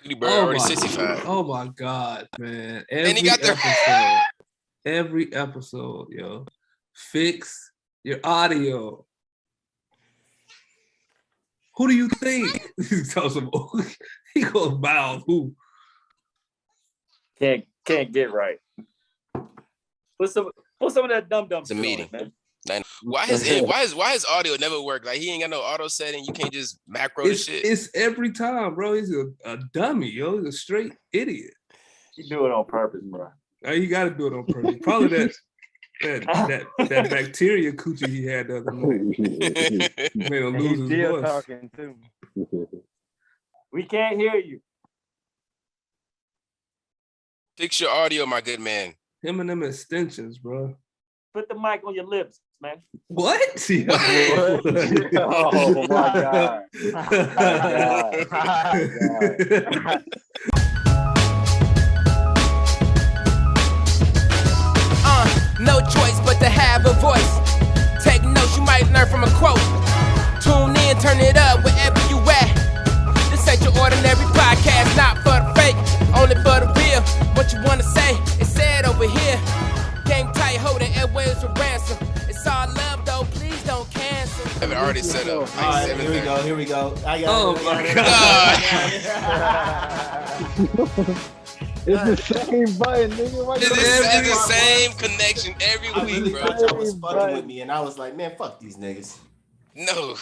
Tweety Bird already 65. Oh my God, man. And he got the every episode, yo. Fix your audio. Who do you think? He tells him, he goes, Miles, who? Can't get right. Put some of that dumb It's a meeting, man. Why his audio never work? Like he ain't got no auto setting. You can't just macro the shit. It's every time, bro. He's a dummy, yo. He's a straight idiot. You do it on purpose, bro. You got to do it on purpose. Probably that bacteria coochie he had the other night made him lose his voice. Talking too. We can't hear you. Fix your audio, my good man. Him and them extensions, bro. Put the mic on your lips, man. What? Oh my God. No choice but to have a voice. Take notes, you might learn from a quote. Tune in, turn it up wherever you at. This ain't your ordinary podcast, not for the fake, only for the real. What you wanna say, it's said over here. Game tight, hold the airwaves for ransom. It's all love though, please don't cancel. I have it already set up. All right, here we go. I got Oh my God. It's the same button, nigga. It's the same connection every I really week, bro. thought y'all was fucking with me, and I was like, man, fuck these niggas. No.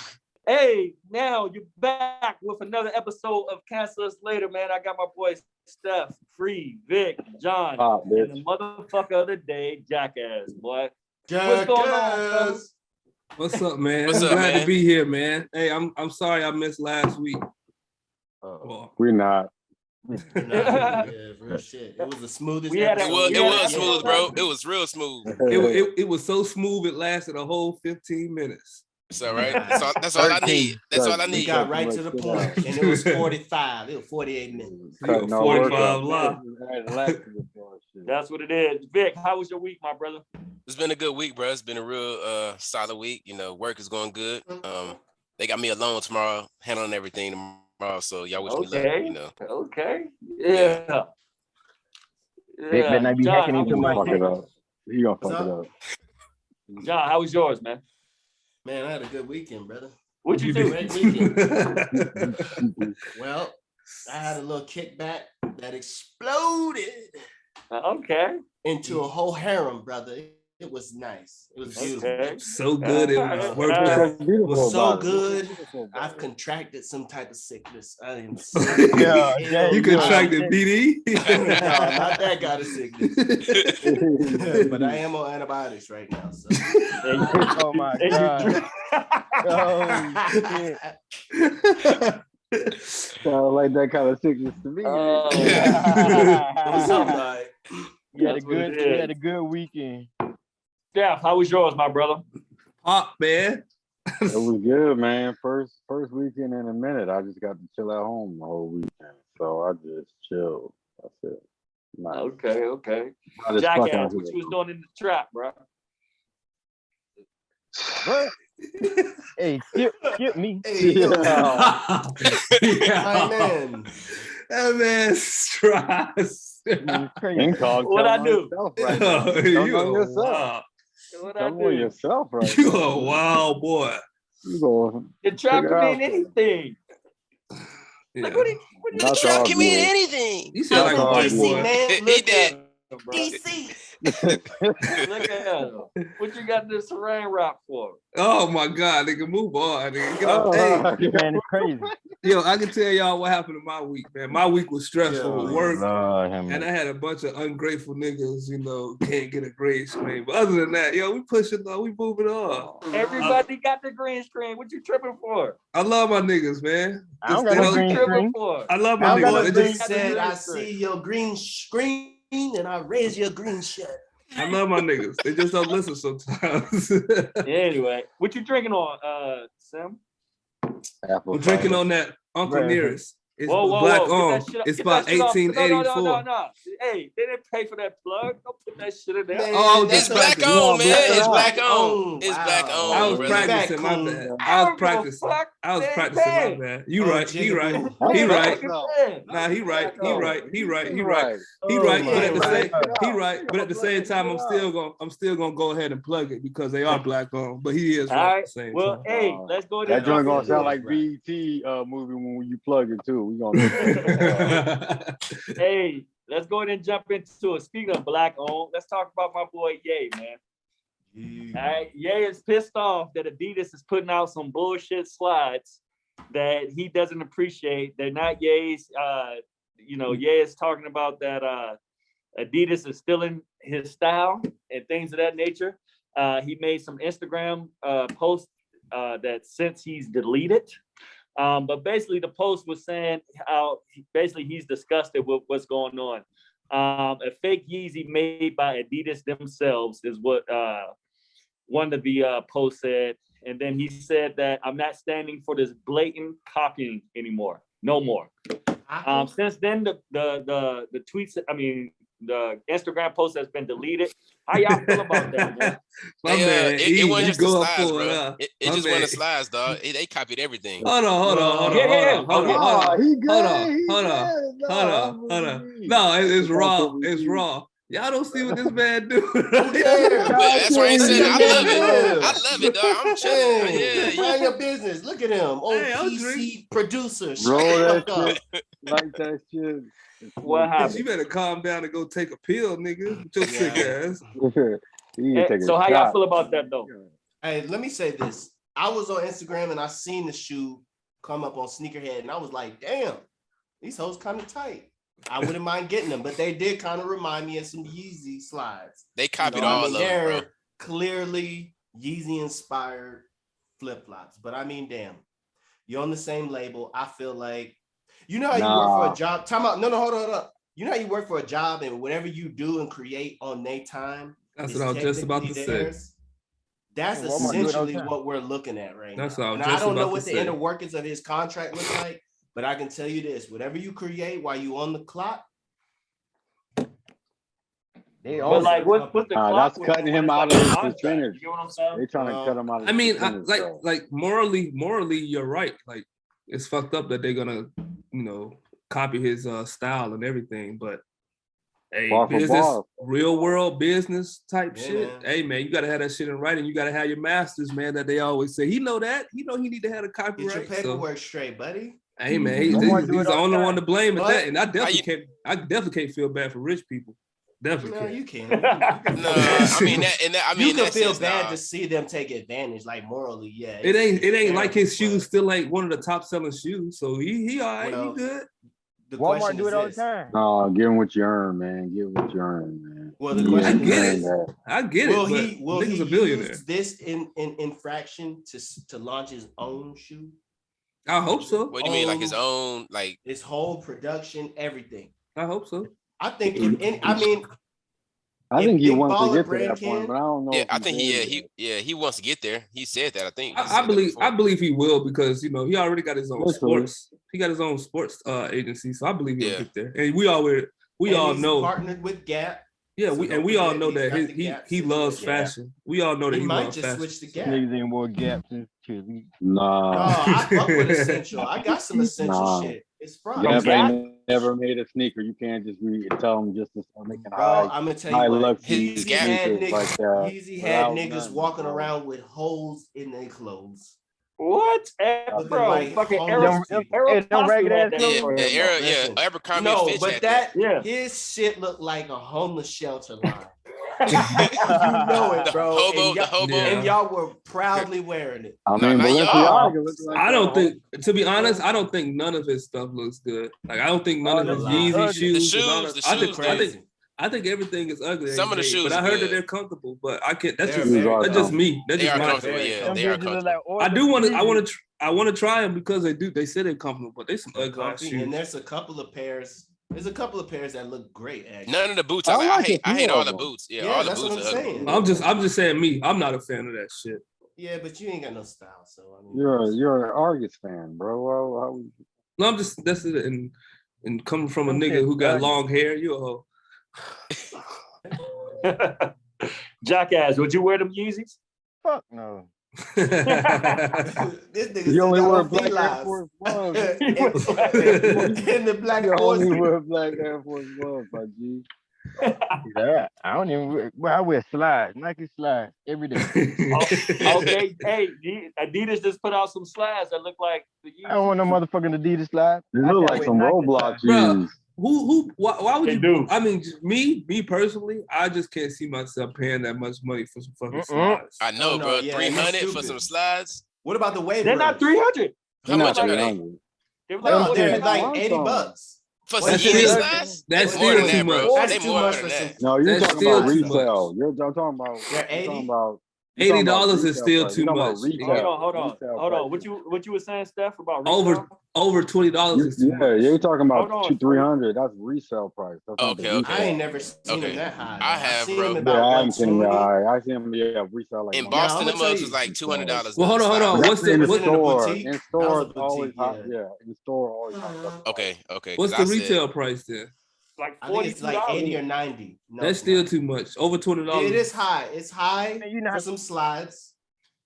Hey, now you're back with another episode of Cancel Us Later, man. I got my boys Steph, Free, Vic, John, and the motherfucker of the day, Jackass, boy. What's going on, fellas? What's up, man? What's I'm up, glad man? to be here, man. Hey, I'm sorry I missed last week. We're not. Yeah, real shit. It was the smoothest. It was smooth, bro. It was real smooth. It was so smooth it lasted a whole 15 minutes. It's all right. That's all I need. That's all I We need. got right to the point, and it was 45. It was 48 minutes. 45 live. That's what it is. Vic, how was your week, my brother? It's been a good week, bro. It's been a real solid week. You know, work is going good. They got me alone tomorrow, handling everything tomorrow. So y'all wish me luck, you know. Okay. Yeah. They better not be hacking into my fuck shit. it up. He gonna fuck it up. John, how was yours, man? Man, I had a good weekend, brother. What'd you do? Great weekend. Well, I had a little kickback that exploded Okay. into a whole harem, brother. It was nice. It was beautiful. Okay. So good it was worth it. It was so good. I've contracted some type of sickness. I am Yeah, You contracted BD? No, not that kind of sickness. But I am on antibiotics right now. So. Oh my God. Oh shit. Sound like that kind of sickness to me. It was something like, You had a good weekend. Steph, how was yours, my brother? Pop, man. It was good, man. First weekend in a minute. I just got to chill at home the whole weekend. So I just chilled. That's it. Nice. Okay. I just Jackass, fucking- what you was doing in the trap, bro? What? Hey, skip me. hey, yo, Yeah. my man. That man stress. What I do? Right Yo, now. you Come on a yourself. wild. What I Come on do? yourself right You now. a wild boy. You going The trap figure can out- mean anything. Yeah. Like, what do you That's Trap all can mean good. anything. You sound like a That's white DC, boy. man. He Look did. at him, bro. DC. Look at him. What you got this saran wrap for? Oh my God, nigga, move on. Nigga. Get Oh, up. Hey, man, it's crazy. yo, I can tell y'all what happened in my week, man. My week was stressful with work. And I had a bunch of ungrateful niggas, you know, can't get a grade screen. But other than that, yo, we pushing on, we moving on. Everybody got the green screen. What you tripping for? I love my niggas, man. I don't Just- got they no don't- green Tripping screen. for? I love I my don't got no niggas. They He just- said, I see your green screen and I raise your green shirt. I love my niggas. They just don't listen sometimes. Anyway, what you drinking on, Sam? Apple I'm drinking cider. on that Uncle Right. Nearest. It's black on. It's about 1884. No. Hey, they didn't pay for that plug. Don't put that shit in there. Man, It's black on, man. It's black on. It's black on. I was practicing, my bad. I was practicing, my bad. You right. He right. Nah, he right. He right. But at the same time, I'm still gonna go ahead and plug it because they are black on. But he is right at the same time. Well, hey, let's go. That joint gonna sound like BET movie when you plug it too. We gonna. Hey, let's go ahead and jump into it. Speaking of black on, let's talk about my boy Ye, man. All right, Ye is pissed off that Adidas is putting out some bullshit slides that he doesn't appreciate. They're not Ye's. Ye is talking about that Adidas is stealing his style and things of that nature. He made some Instagram posts that since he's deleted. But basically the post was saying how he's disgusted with what's going on. A fake Yeezy made by Adidas themselves is what one of the posts said. And then he said that I'm not standing for this blatant copying anymore. No more. Since then, the tweets, the Instagram post has been deleted. How y'all feel about that, man? It wasn't just the slides, bro. It just wasn't the slides, dog. They copied everything. Hold on. No, it's raw. It's raw. Y'all don't see what this man do. That's why I said I love it, dog. I'm chilling. Yeah, mind your business. Look at him. OPC producer. Roll that shit. Like that shit. What happened? You better calm down and go take a pill, nigga. With your sick ass. So how y'all feel about that though? Hey, let me say this. I was on Instagram and I seen the shoe come up on Sneakerhead and I was like, damn, these hoes kind of tight. I wouldn't mind getting them, but they did kind of remind me of some Yeezy slides. They copied all of them, bro. Clearly Yeezy inspired flip-flops. But damn, you're on the same label. I feel like, you know how you work for a job? Time out. No, hold on. You know how you work for a job and whatever you do and create on their time? That's what I was just about to say. That's essentially what we're looking at right now. And I don't know what the inner workings of his contract look like, but I can tell you this: whatever you create while you on the clock, what's the clock? That's cutting him out of his percentage. You know what I'm saying? They're trying to cut him out of his percentage. Like morally, you're right. Like it's fucked up that they're gonna, copy his style and everything, but hey, business, real world business type shit. Man. Hey man, you gotta have that shit in writing. You gotta have your masters, man, that they always say. He know that. He know he need to have a copyright. Get your paperwork straight, buddy. Hey man, he's the only one to blame at that. And I definitely can't feel bad for rich people. Definitely. No, you can't. You can feel bad to see them take advantage, like morally, yeah. It ain't like his shoes still ain't one of the top selling shoes. So he all right, he good. Walmart do it all the time. No, give him what you earn, man. Give him what you earn, man. Well, the question I get it. Will he use this in infraction to launch his own shoe? I hope so. What do you mean, like his own, like his whole production, everything? I hope so. I think. I think he wants to get to that point, but I don't know. Yeah, I think he wants to get there. He said that. I think. I believe he will because he already got his own sports. He got his own sports agency, so I believe he'll get there. And we all know partnered with Gap. Yeah, we all know that he loves fashion. We all know that he might loves fashion. Switch to Gap. Niggas ain't more Gap than Chili. Nah. No, I fuck with essential. I got some essential shit. It's from Gap. Never made a sneaker. You can't just tell them just to start making I'm gonna tell you what. Yeezy had niggas walking around with holes in their clothes. What? Bro, fucking Abercrombie. No, but his shit looked like a homeless shelter line. You know it, bro. The hobo. And y'all were proudly wearing it. I don't think, to be honest, I don't think none of his stuff looks good. Like I don't think none of his Yeezy shoes. The shoes. I think everything is ugly. Some of the shoes, but I heard that they're comfortable. But I can't. That's just me. That's just my opinion. Yeah, they are comfortable. I want to try them because they say they're comfortable, but they some ugly shoes. And there's a couple of pairs that look great. Actually. None of the boots. I hate all the boots. Yeah, all the that's boots what I'm saying. I'm just saying me. I'm not a fan of that shit. Yeah, but you ain't got no style, so I mean, you're an Argus fan, bro. No, I'm just that's it. And coming from a nigga who got long hair, you a hoe. Jackass, would you wear them Yeezys? Fuck no. This nigga You only said wear that black on Air Force Ones. in the black You Force. only wear black Air Force Ones, my G. Yeah, I don't even. I wear slides, Nike slides every day. Okay, hey, Adidas just put out some slides that look like the Yeezys. I don't want no motherfucking Adidas slides. You look like some Roblox Bro, shoes. why would They you do. I mean, just me personally, I just can't see myself paying that much money for some fucking slides. I know, Oh, no, bro. yeah, 300 you're for some stupid. slides. What about the wave? They're not 300. How much are they? 300. They were No, like they're $40. like $80. For What some is Yeezy it? slides? That's They more still than too that, bro. much. That's They too more much than for that. some. No, you're That's talking about still too much. resale. You're talking about. They're You're 80? talking about. $80 is still price. too You're talking much. about retail. Hold on. Retail Hold on. prices. What you were saying, Steph, about retail? Over $20 is too Yeah, much. you're talking about Hold on. 300. That's resale price. That's not the Okay, retail. I ain't never seen Okay. them that high. I though. have, seen bro. them Yeah, about I haven't seen them. 120. I seen them. Resale like In 100. Boston, I'ma them tell mugs you. was like $200. Well, hold on. That's What's the in the what's- store? boutique? In That store, was a it's always boutique, hot. Yeah, in store, always hot. Okay. what's the retail price then? Like I think it's like $42. 80 or 90. No, That's it's still not. too much. Over $20. It is high. It's high Man, you know for how- some slides,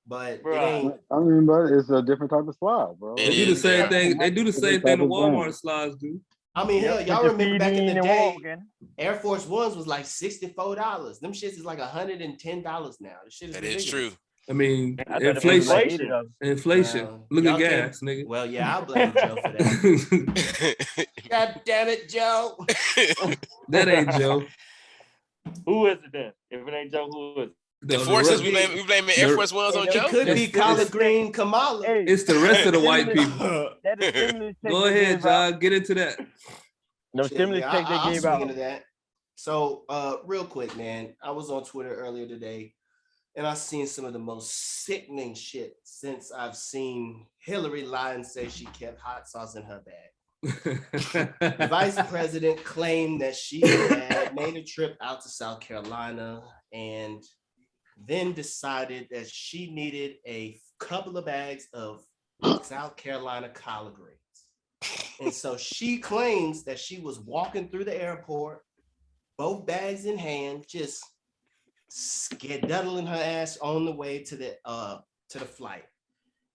but Bruh. it ain't. I mean, but it's a different type of slide, bro. It They do the is, same yeah. thing. They do the same Different thing the type of Walmart brand. slides do. I mean, hell, y'all Put your remember feet back in the and day, walk in. Air Force Ones was like $64. Them shits is like $110 now. This shit is That ridiculous. is true. I mean, I thought it was inflation. like Inflation. $80. Inflation. Well, Look y'all at can't- gas, nigga. Well, yeah, I'll blame Joe for that. God damn it, Joe. That ain't Joe. Who is it then? If it ain't Joe, who is it? The forces, we blaming Air Force Ones on It Joe? could be It's- collard green Kamala. Hey, It's the rest of the white people. that is stimulus check Go they ahead, gave out. John. Get into that. No Shit, stimulus yeah, check they I'll gave swing out. into that. So, real quick, man, I was on Twitter earlier today, and I seen some of the most sickening shit since I've seen Hillary lie and say she kept hot sauce in her bag. The vice president claimed that she had made a trip out to South Carolina and then decided that she needed a couple of bags of South Carolina collard greens. And so she claims that she was walking through the airport, both bags in hand, just skedaddling her ass on the way to the flight.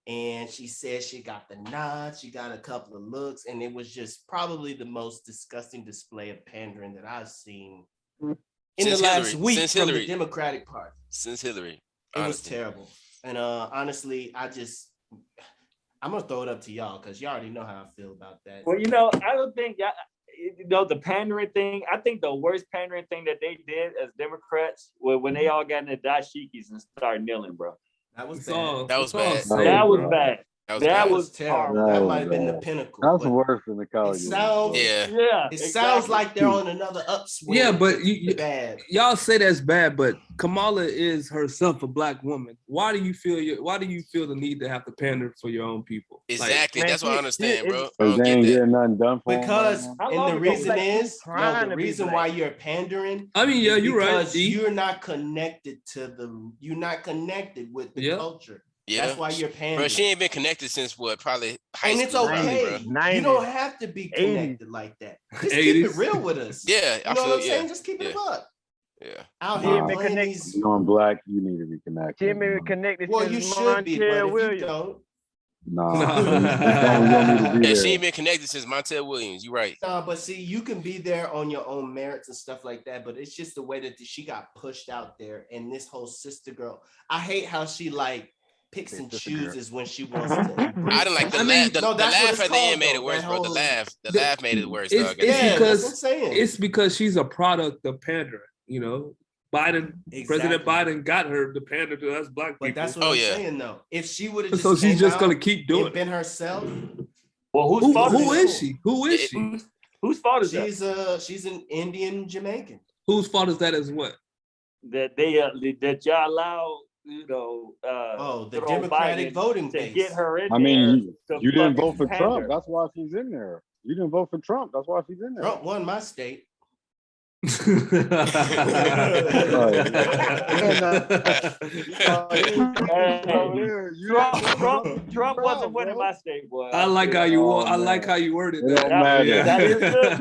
And she said she got the nod, she got a couple of looks, and it was just probably the most disgusting display of pandering that I've seen in Since the last Hillary. week Since from Hillary. the Democratic Party. Since Hillary. It was Honestly. terrible. And honestly, I'm gonna throw it up to y'all because y'all already know how I feel about that. Well, I don't think the pandering thing. I think the worst pandering thing that they did as Democrats was when they all got in the dashikis and started kneeling, bro. That was It's bad. all- That was it's all bad. same, That was bro. bad. That That bad. was terrible. horrible. That was might have been the bad. pinnacle. That's but worse than the It college. sounds, Yeah. Yeah, it sounds like they're on another upswing. Yeah, but you bad. y'all say that's bad, but Kamala is herself a black woman. Why do you feel the need to have to pander for your own people? Exactly. man, That's what I shit, understand, bro. I Because don't they ain't get that. getting nothing done for Because them. How and long the ago reason was that? is Trying the to be reason black. why you're pandering. I mean, yeah, is you're right. because E. you're not connected with the Yep. culture. Yeah. That's why you're pandering. Bro, she ain't been connected since what? Probably high and school. it's probably, okay. bro. 90s, You don't have to be 80s. connected like that. Just keep it 80s. real with us. Yeah, You I know feel what I'm saying? Just keep it yeah. a buck. Yeah. Out She here ain't been playing connected. these. You're black, you need to be connected. She ain't been connected Well, since you should be, but Montel if Williams. you don't, Nah, you don't need to be Yeah, there. she ain't been connected since Montel Williams. You right. but see, you can be there on your own merits and stuff like that. But it's just the way that she got pushed out there, and this whole sister girl. I hate how she like picks and Sister girl. chooses when she wants to. Embrace. I didn't like the I laugh. mean- The, No, the that's what laugh it's at the end called, made though, it worse, that bro. The whole- laugh made it worse, It's dog. because Yeah, that's what I'm saying. it's because she's a product of pandering. You know, President Exactly. Biden got her to pander to us black But people. that's what Oh, I'm yeah. saying, though. If she would have just So she's came just out gonna keep doing and it. been herself, Well, whose fault Who is is she? Who is she? Whose fault is that? she's an Indian Jamaican. Whose fault is that as what? That that y'all allow The Joe Democratic Biden voting to base. get her in I mean, there. you didn't vote fucking for pander. Trump. That's why she's in there. You didn't vote for Trump. That's why she's in there. Trump won my state. Trump wasn't winning my state, boy. I like how you worded that. That is good.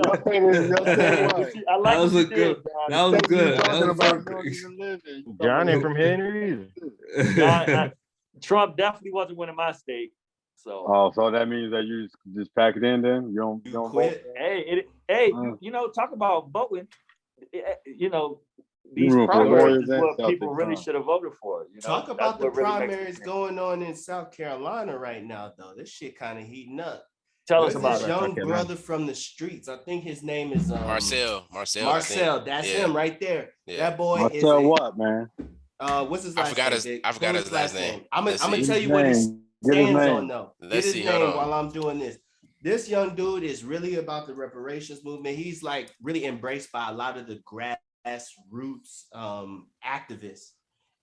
That was a good. That was good. That was perfect. Johnny from Henry. Trump definitely wasn't winning my state. So that means that you just pack it in then? You don't quit? Vote? Hey, talk about voting. These primaries is what people really should have voted for. Talk about the primaries going on in South Carolina right now, though. This shit kind of heating up. Tell us about this young brother from the streets. I think his name is Marcel. Marcel, that's him right there. Yeah. That boy Marcel is what, man? What's his last name? I forgot his last name. I'm gonna tell you what he stands on though. Get his name while I'm doing this. This young dude is really about the reparations movement. He's like really embraced by a lot of the grassroots activists,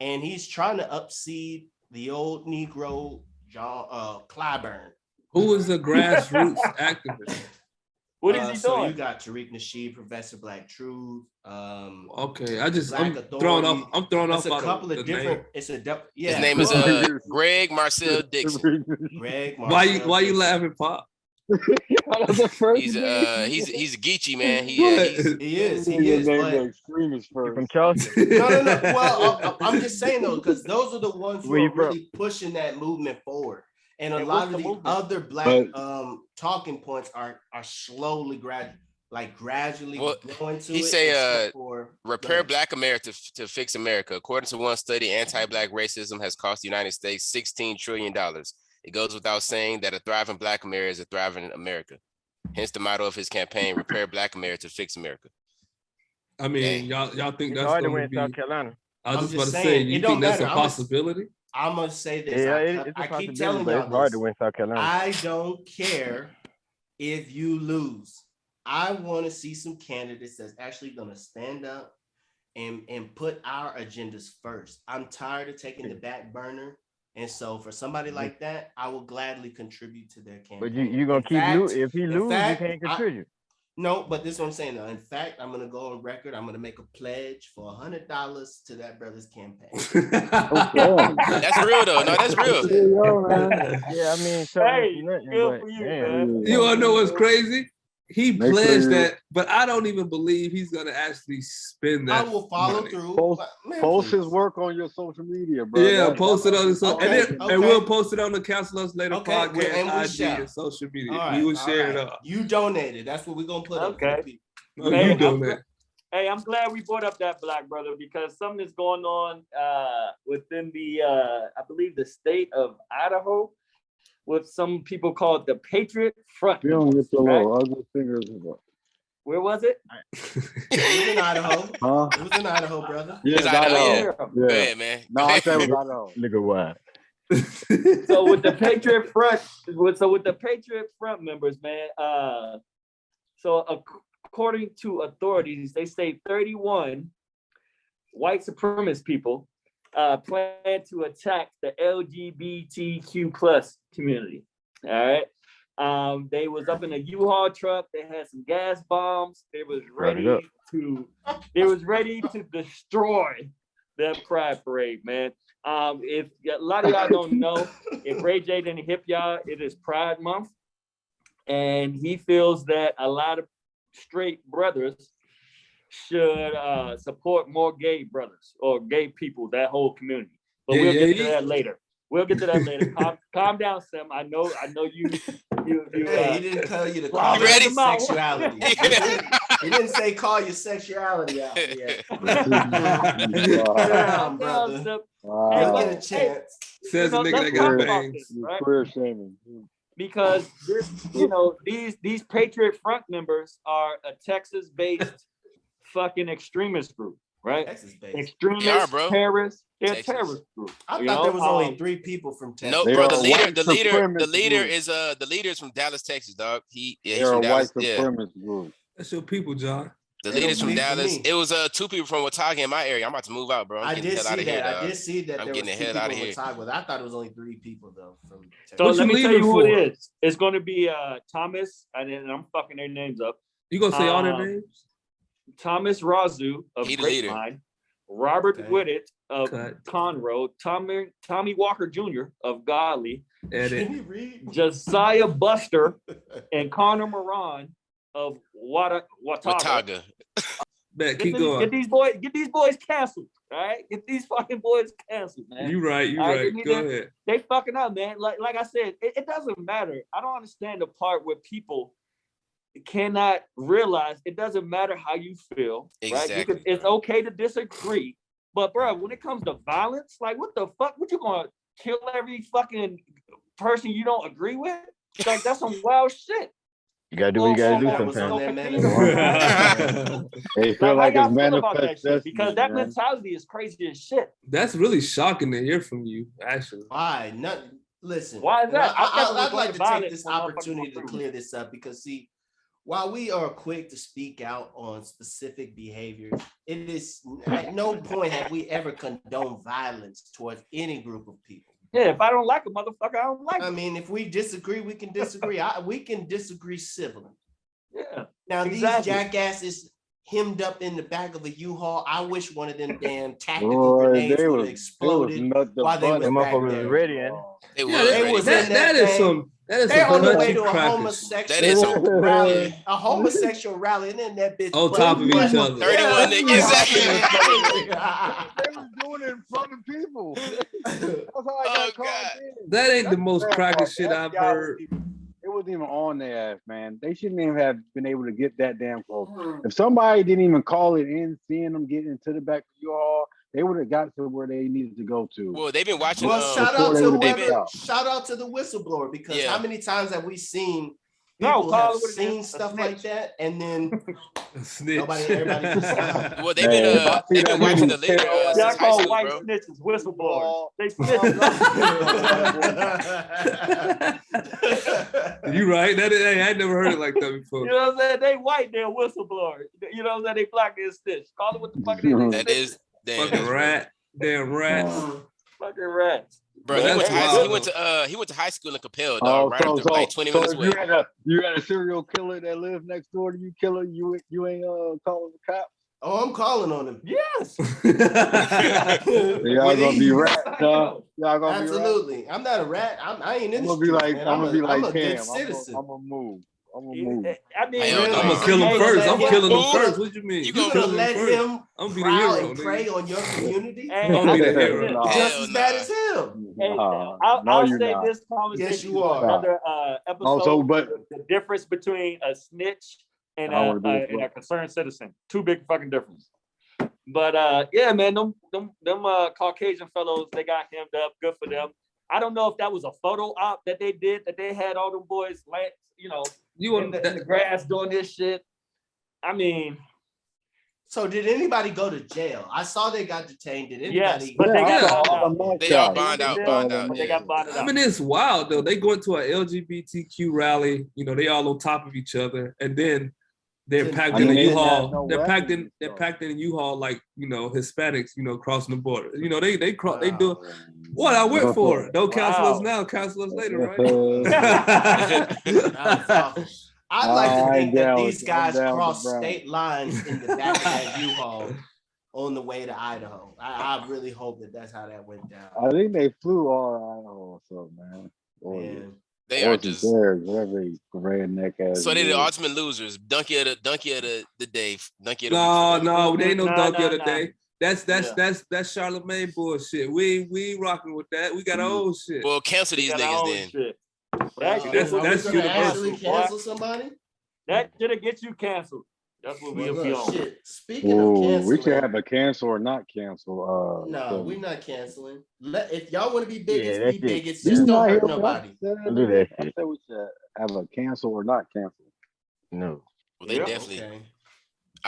and he's trying to upseed the old Negro John Clyburn. Who is the grassroots activist? What is he so doing? You got Tariq Nasheed, Professor Black Truth. Okay, I'm throwing off. I'm throwing off a couple of different. Name. It's a His name is Greg Marcel Dixon. Greg. Marcel why you laughing, Pop? He's a Geechee, man. He is. From Chelsea. No. Well, I'm just saying though, because those are the ones who are really pushing that movement forward. And a lot of the other Black talking points are slowly gradually going to he say repair Black America to fix America. According to one study, anti-Black racism has cost the United States $16 trillion. It goes without saying that a thriving Black America is a thriving America. Hence the motto of his campaign: repair Black America to fix America. I mean, y'all think that's hard to going win to be? South Carolina. I was just about to say, you think that's a possibility? I'm gonna say this. Yeah, I keep telling y'all it's hard to win South Carolina. I don't care if you lose. I want to see some candidates that's actually gonna stand up and put our agendas first. I'm tired of taking the back burner. And so for somebody like that, I will gladly contribute to their campaign. But you're going to keep losing. If he loses, you can't contribute. No, but this is what I'm saying though. In fact, I'm going to go on record. I'm going to make a pledge for $100 to that brother's campaign. That's real though. No, that's real. Yeah, I mean, good for you, man. You want to know what's crazy? He pledged that, but I don't even believe he's gonna actually spend that. I will follow through. Post his work on your social media, bro. Yeah, post it on the social, and we'll post it on the Cancel Us Later podcast, IG, and social media. Right, we will share it up. You donated. That's what we're gonna put up. Okay. No, you donate. I'm glad we brought up that, Black brother, because something is going on within the I believe the state of Idaho, with some people called the Patriot Front. You don't get the little ugly fingers. Where was it? It was in Idaho. Huh? It was in Idaho, brother. Yeah, it's Idaho. Go ahead, man. No, I said it was Idaho. Nigga, why? So with the Patriot Front members, man. So according to authorities, they say 31 white supremacist people plan to attack the LGBTQ plus community. All right. They was up in a U-Haul truck. They had some gas bombs. They was ready to destroy that pride parade, man. If a lot of y'all don't know, if Ray J didn't hip y'all, it is Pride Month, and he feels that a lot of straight brothers should support more gay brothers or gay people, that whole community. But we'll get to that later. Calm down, Sam. I know you. Hey, he didn't tell you to call your sexuality. He didn't say call your sexuality out yet. Damn, brother. Get a chance. Says the nigga that got bangs. Queer shaming. Because these Patriot Front members are a Texas-based fucking extremist group, right? Texas-based. Extremist, terrorists. They're a terrorist group. I thought there was only 3 people from Texas. No, bro. The leader is from Dallas, Texas, dog. He's from Dallas. Group. That's your people, John. The leader's from Dallas. It was 2 people from Watauga in my area. I'm about to move out, bro. I did see that. I'm getting the hell out of here. I thought it was only 3 people though from Texas. So let me tell you who it is. It's going to be Thomas, and I'm fucking their names up. You gonna say all their names? Thomas Razu of He the leader. Grapevine, Robert Okay. Whitted of Conroe, Tommy Walker Jr. of Godly, Can you read? Josiah Buster, and Connor Moran of Watauga. Man, keep going. Get these boys canceled. All right, get these fucking boys canceled, man. You right. Go ahead. They fucking up, man. Like I said, it doesn't matter. I don't understand the part where people cannot realize it doesn't matter how you feel. Exactly. Right? It's okay to disagree, but bro, when it comes to violence, like what the fuck? What you gonna kill every fucking person you don't agree with? Like that's some wild shit. You gotta do what you gotta do sometimes. They feel like it's manifest because that mentality is crazy as shit. That's really shocking to hear from you, actually. Why? Listen. Why is that? I'd like to take this opportunity to clear this up because see, while we are quick to speak out on specific behaviors, it is at no point have we ever condoned violence towards any group of people. Yeah, if I don't like a motherfucker, I don't like it. I mean, if we disagree, we can disagree. We can disagree civilly. Yeah. Now, these jackasses hemmed up in the back of a U-Haul, I wish one of them damn tactical grenades would have exploded while they were back there. Ready, and They They're on the way to a homosexual rally, and then that bitch on top of each other. 31 niggas. Exactly. they was doing it in front of people. That's how I got called in. That ain't the most cracker shit I've heard. It wasn't even on their ass, man. They shouldn't even have been able to get that damn close. If somebody didn't even call it in, seeing them getting into the back of you all, they would have got to where they needed to go to. Well, they've been watching. Well, shout out to the whistleblower because how many times have we seen people have seen stuff like that and then everybody just well, they've been watching the leader. Y'all call white snitches whistleblowers. They snitches. You right. I never heard it like that before. You know what I'm saying? They white, they're whistleblowers. You know what I'm saying? They black, they're snitch. Call it what the fuck it is. That is fucking rat. Damn rats. Fucking rats. Bro, he went to high school in Capel, dog. Right up like 20 minutes away. You got a serial killer that lives next door to you, killer. You ain't calling the cops. Oh, I'm calling on him. Yes. Y'all gonna be rats, dog. Y'all gonna absolutely. Be rats. I'm not a rat. I ain't in the street, I'm gonna be like a Cam. good citizen. I'm gonna move. I mean, I'm gonna kill him first. I'm killing him first. What you mean? You gonna let him prowl and prey on your community? I'm gonna be the hero. Just as bad as him. I'll say this conversation. Yes, you are. Another episode. But the difference between a snitch and a concerned citizen. Two big fucking difference. But yeah, man, them Caucasian fellows, they got hemmed up. Good for them. I don't know if that was a photo op that they did, that they had all them boys, in the grass doing this shit. I mean, so did anybody go to jail? I saw they got detained. Did anybody? Yes, but they got out. They all bond out. They got bonded out. I mean, it's wild though. They go into an LGBTQ rally. They all on top of each other, and then they're packed in a U-Haul. They're packed in a U-Haul like Hispanics. Crossing the border. They cross. They do. What I went for. Don't cancel us now. Cancel us later, right? I'd like to think that these guys crossed state lines in the back of that U-Haul on the way to Idaho. I really hope that that's how that went down. I think they flew all Idaho or something, man. They are just whatever redneck ass. So they're the ultimate losers. Donkey of the day. No, they ain't no donkey of the day. That's Charlemagne bullshit. We ain't rocking with that. We got our own shit. Well, cancel these niggas then. That's actually cancel somebody. That should get you canceled. That's what we'll be on. Shit. Speaking of canceling, we should have a cancel or not cancel. No, we're not canceling. If y'all want to be bigots, be bigots. Just don't hurt nobody. I said we should have a cancel or not cancel. No. Well, they definitely. Okay.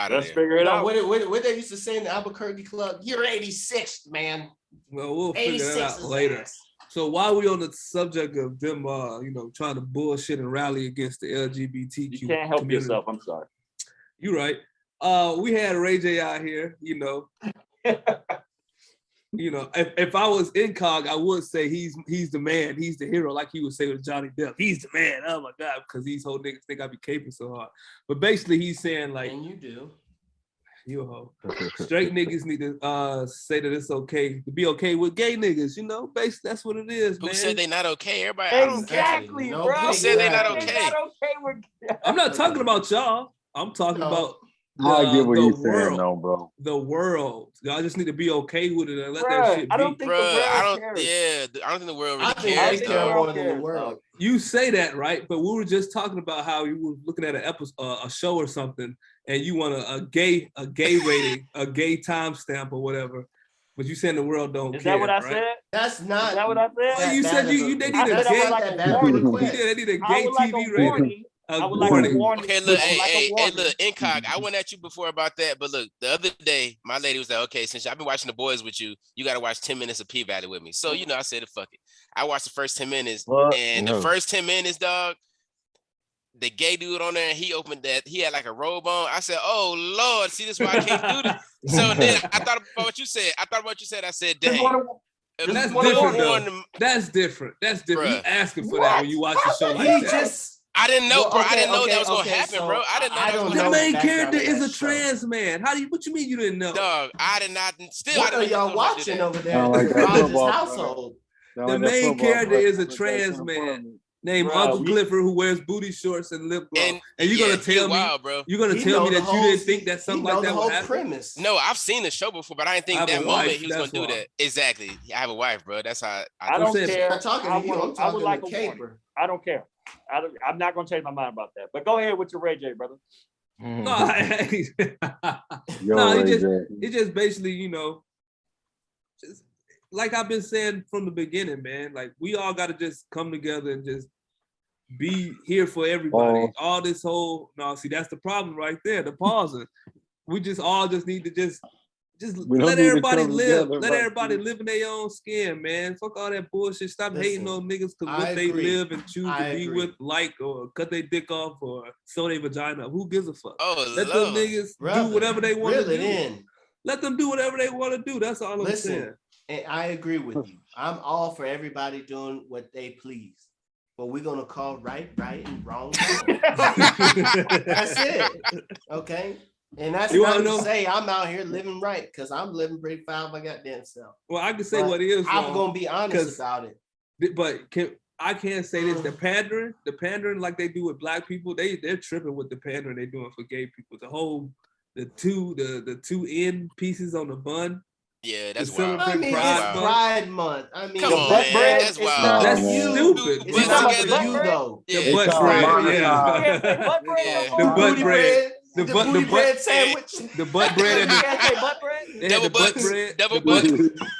Let's figure it out. What they used to say in the Albuquerque club, you're 86th, man. Well, we'll figure that out later. So while we on the subject of them, trying to bullshit and rally against the LGBTQ, you can't help yourself. I'm sorry. You're right. We had Ray J out here. If I was Incog, I would say he's the man. He's the hero, like he would say with Johnny Depp. He's the man. Oh my God, because these whole niggas think I be caping so hard. But basically, he's saying like, and you do. You a hoe. Straight niggas need to say that it's okay to be okay with gay niggas. You know, basically that's what it is, man. Who said they not okay? Everybody. Exactly, bro. Who said they not okay? Not okay with... I'm not talking about y'all. I'm talking about I get what he's world, saying, though, bro. The world. Y'all just need to be okay with it and let that shit be. I don't think the world cares. I don't think the world really I think cares. they care more than the world. You say that, right? But we were just talking about how you were looking at an episode, a show or something, and you want a gay rating, a gay timestamp or whatever. But you saying the world don't care. Is that what I said? That's not. Is that what I said? Well, you said they need a gay TV rating. I would like a warning. Okay, look, hey, look, Incog, I went at you before about that, but look, the other day, my lady was like, okay, since I've been watching The Boys with you, you got to watch 10 minutes of P-Valley with me. So, you know, I said, fuck it. I watched the first 10 minutes, the first 10 minutes, dog, the gay dude on there, he opened that, he had like a robe on. I said, oh, Lord, see, this is why I can't do this. So then I thought about what you said. I said, dang. That's different, though. That's different. Bruh. You asking for that when you watch the show like that. I didn't know, bro. I didn't know that was gonna happen, bro. I didn't know that was gonna happen. The main character is a trans man. What you mean you didn't know? Dog, I did not. Still, what are y'all watching over there? Household. The main character is a trans man named Uncle Clifford who wears booty shorts and lip gloss. And you're gonna tell me, bro. You're gonna tell me that you didn't think that something like that would happen? Premise. No, I've seen the show before, but I didn't think that moment he was gonna do that. Exactly. I have a wife, bro. That's how I don't care. I'm talking to you. I'm talking to Caper. I don't care. I'm not gonna change my mind about that. But go ahead with your Ray J, brother. No, it just basically, you know, just like I've been saying from the beginning, man. Like we all got to just come together and just be here for everybody. All this whole that's the problem right there. The pausing. We just need to just let everybody live. Let everybody live in their own skin, man. Fuck all that bullshit. Stop hating on niggas because what they live and choose to be with, like, or cut their dick off or sew their vagina. Who gives a fuck? Let them niggas do whatever they want to do. Let them do whatever they want to do. That's all I'm saying. And I agree with you. I'm all for everybody doing what they please. But we're gonna call right and wrong. That's it. Okay. And that's not to say I'm out here living right, because I'm living pretty fine my goddamn self. Well, I can say what it is. I'm gonna be honest about it. But I can't say this. The pandering like they do with black people, they're tripping with the pandering they're doing for gay people. The two end pieces on the bun. Yeah, that's wild. I mean, Pride Month. I mean, come on, man. That's wild. That's stupid. It's not about you though. The butt bread, the butt bread. The butt bread sandwich. The butt bread and the double butt bread.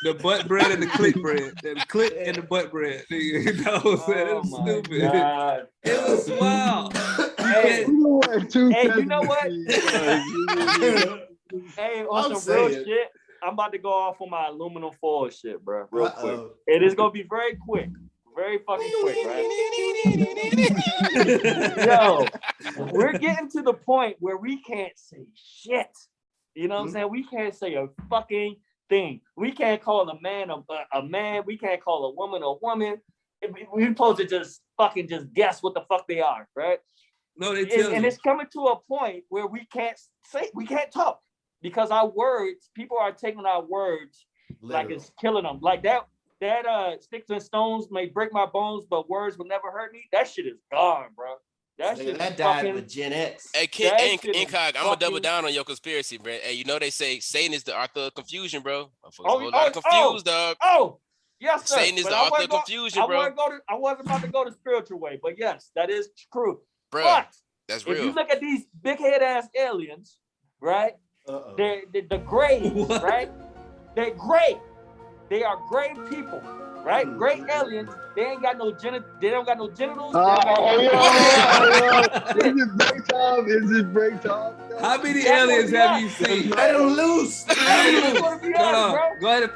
The butt bread and the clit bread. The clit and the butt bread. You know what I'm saying? It was stupid. God. It was wild. Hey, you know what? Hey, on some real shit, I'm about to go off on my aluminum foil shit, bro. Real quick. It is gonna be very quick. Very fucking quick, right? Yo, we're getting to the point where we can't say shit. You know what I'm saying? We can't say a fucking thing. We can't call a man a man. We can't call a woman a woman. We're supposed to just guess what the fuck they are, right? No, they tell you. And it's coming to a point where we can't talk because our words, people are taking our words like it's killing them. Like that sticks and stones may break my bones, but words will never hurt me. That shit is gone, bro. That died with Gen X. Hey, Incog, I'm gonna double down on your conspiracy, bro. Hey, you know they say Satan is the author of confusion, bro. A whole lot of confused, dog. Oh, yes, sir. Satan is the author of confusion, bro. I wasn't about to go the spiritual way, but yes, that is true. Bro, but that's real. If you look at these big head ass aliens, right? They're the gray, right? They're gray. They are gray people, right? Gray aliens. They ain't got no They don't got no genitals. Is it break time? How many aliens have you seen? Let them loose. Go ahead and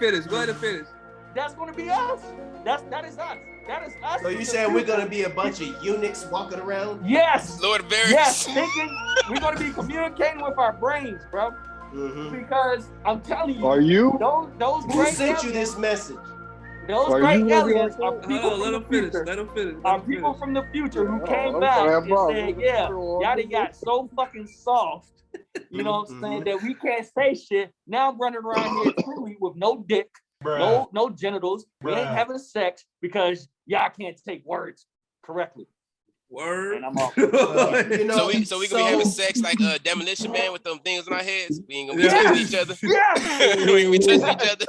finish. That's gonna be us. That is us. That is us. So you saying we're gonna be a bunch of eunuchs walking around? Yes. Lord Barrett. Yes. Thinking we're gonna be communicating with our brains, bro. Mm-hmm. Because I'm telling you, are you? Those who sent you this message? Those great aliens are people from the future. Let them finish. Are people from the future who came back and said, "Yeah, y'all got so fucking soft You know what I'm saying? That we can't say shit. Now I'm running around here truly with no dick, no genitals. We ain't having sex because y'all can't take words correctly. Word. And I'm off. So we gonna be having sex like Demolition Man with them things on our heads. We ain't gonna be touching each other. Yeah. We ain't gonna be touching each other.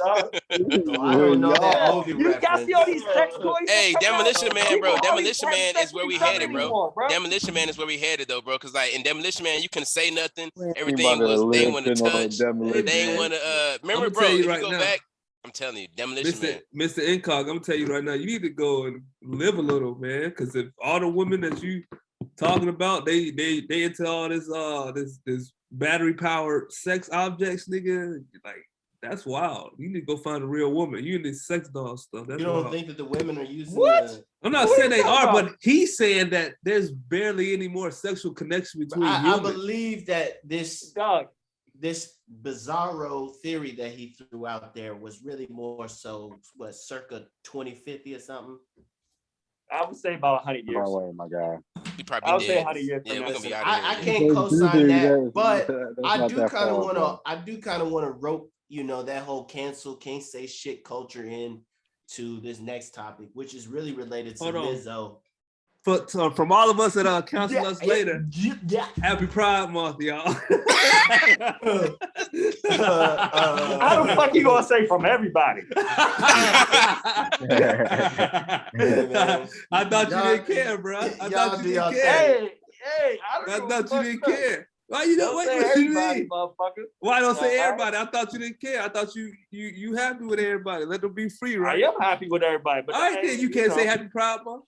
I don't know that movie Y'all see all these sex toys? Hey, Demolition Man, bro. People Demolition always Man is where we sex headed, anymore, bro. Demolition Man is where we headed, though, bro. Because like in Demolition Man, you couldn't say nothing. Everything was they want to touch. They ain't want to. Remember, bro. If you go back, I'm telling you, Demolition Man. Mr. Incog, I'm gonna tell you right now, you need to go and live a little, man. Because if all the women that you talking about, they into all this battery powered sex objects, nigga. Like that's wild. You need to go find a real woman. You in this sex doll stuff. That's you don't wild. think that the women are using what? I'm not saying they are, but he's saying that there's barely any more sexual connection between humans. I believe that this bizarro theory that he threw out there was really more so circa 2050 or something. I would say about 100 years. Oh, wait, my God. I would say 100 years. Yeah, we're gonna be out of here. I can't co-sign that, but I do kind of want to rope, that whole cancel, can't say shit culture in to this next topic, which is really related to Lizzo. From all of us that counsel us later, happy Pride Month, y'all. How the fuck you gonna say from everybody? I thought you didn't care, bro. I thought you didn't care. Hey, I thought you didn't care. Why you don't what you mean? Why don't say everybody? I thought you didn't care. I thought you happy with everybody. Let them be free, right? I am happy with everybody, but all right, then you can't say happy Pride Month.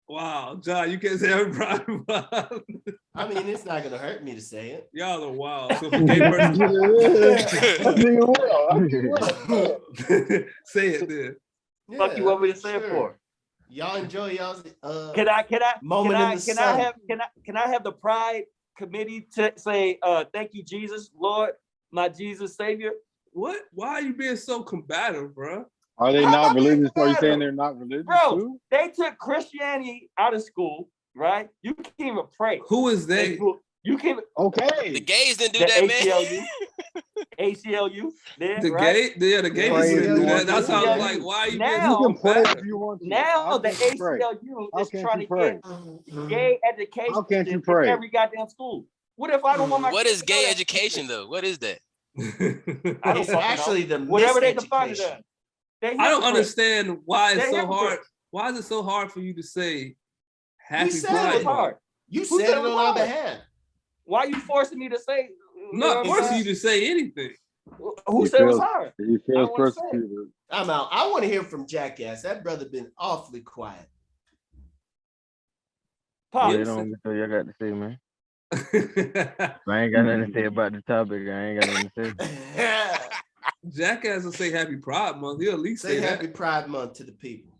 Wow, John, you can't say happy Pride Month. I mean, it's not gonna hurt me to say it. Y'all are wild. So if a gay person say it then. Yeah, fuck you want me to say it for? Y'all enjoy y'all's can I have the Pride committee to say thank you, Jesus, Lord, my Jesus Savior? What? Why are you being so combative, bro? Are they not religious? Are you saying they're not religious? Bro, too? They took Christianity out of school, right? You can't even pray. Who is they? You can't. Okay. The gays didn't do that, ACLU. man. ACLU. There, the right? gay, the gays didn't do that. That's how I'm like, why are you now, being so bad? If you want to. Now the ACLU is trying to get gay education in every goddamn school. What if I don't want my? What is gay education though? What is that? It's actually the whatever they define it as. I don't understand why it's so hard. Why is it so hard for you to say happy Pride? You said it on our behalf. Why are you forcing me to say? I'm not forcing you to say anything. Who said it was hard? He feels persecuted. I'm out. I want to hear from Jackass. That brother been awfully quiet. Pop. Yeah, don't y'all got to say, man. I ain't got nothing to say about the topic. I ain't got nothing to say. Jackass will say happy Pride Month. He'll at least say happy Pride Month to the people.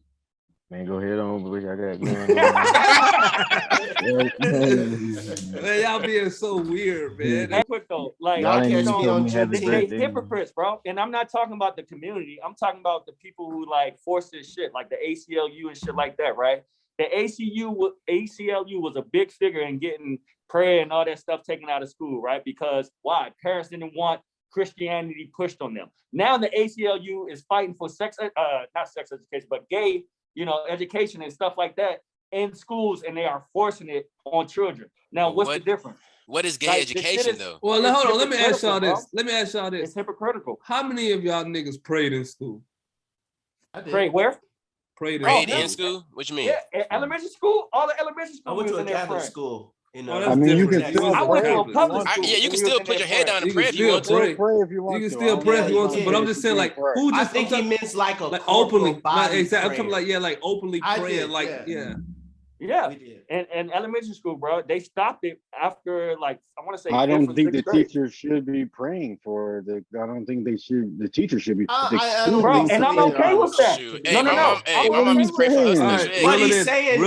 Man, go ahead on with what y'all got going. Man, y'all being so weird, man. That's quick though. Like y'all catch me on they hypocrites, bro. And I'm not talking about the community. I'm talking about the people who like force this shit, like the ACLU and shit like that, right? The ACLU was a big figure in getting prayer and all that stuff taken out of school, right? Because why? Parents didn't want Christianity pushed on them. Now the ACLU is fighting for not sex education, but gay, education and stuff like that in schools, and they are forcing it on children. Now, what's the difference? What is gay education though? Well, hold on. Let me ask y'all this. It's hypocritical. How many of y'all niggas prayed in school? I did. Prayed where? Prayed in school? What you mean? Yeah, elementary school. All the elementary school. I went to a Catholic school. I mean, you can still. I went to a public school. Yeah, you can still put your head down and pray if you want to. You can still pray if you want to, but I'm just saying, like, who just? I think he means like openly. Exactly. I'm talking like openly praying, like Yeah, and elementary school, bro, they stopped it after I want to say. I don't think the teacher should be praying for the. I don't think they should. The teacher should be. Bro, and I'm okay with that. No. Hey, my mom used to pray for us. What he's saying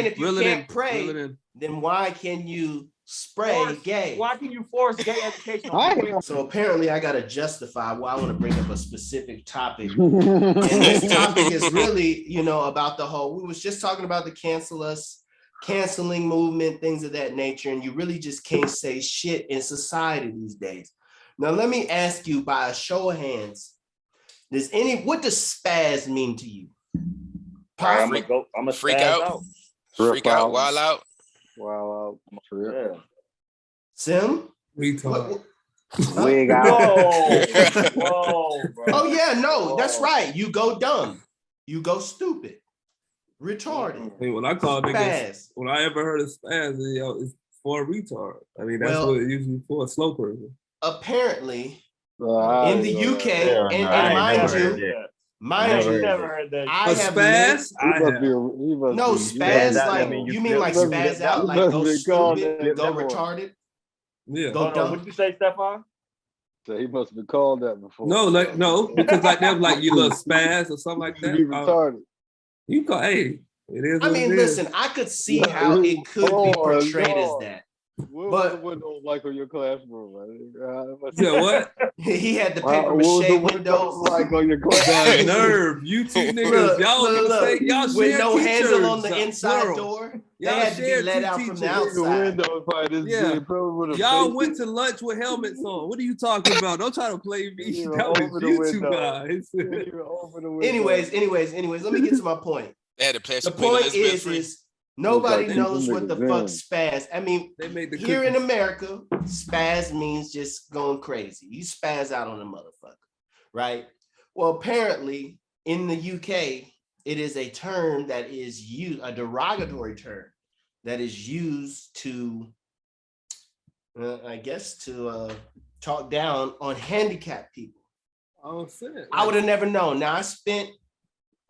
if you can't pray, then why can you spray gay? Why can you force gay education on people? So apparently I got to justify why I want to bring up a specific topic. And this topic is really, about the whole, we was just talking about the cancel us canceling movement, things of that nature, and you really just can't say shit in society these days. Now, let me ask you by a show of hands, what does spaz mean to you? I'm gonna freak out. Freak out, wild out. Wild out. Yeah. Sim? Retard. Wig out. Whoa, bro. Oh yeah, no, that's right. You go dumb. You go stupid. Retarded. I mean, when I call niggas, Spaz. when I ever heard of spaz, it's for a retard. I mean, that's what it usually for, a slow person. Apparently, in the UK, and mind you, never heard that. I have spaz. No, spaz like you mean like spaz out, like go stupid, go retarded. Yeah. Go dumb. What did you say, Stefan? So he must have been called that before. No, because like them, like you little spaz or something like that. You retarded. You call, hey, it is. I mean, listen, I could see how it could be portrayed as that. What window like on your classroom? Yeah, what? He had the paper mache windows. Like on your classroom. The nerve, you two niggas, y'all with no teachers, handle on the inside plural. door. Y'all they had to be let out from the outside. Y'all went to lunch with helmets on. What are you talking about? Don't try to play me. That was you two guys. Anyways, let me get to my point. They had to play the point is nobody knows what the fuck spaz. I mean, here in America, spaz means just going crazy. You spaz out on a motherfucker, right? Well, apparently in the UK, it is a term that is used, a derogatory term that is used to, I guess, to talk down on handicapped people. Oh, shit. I would have never known. Now I spent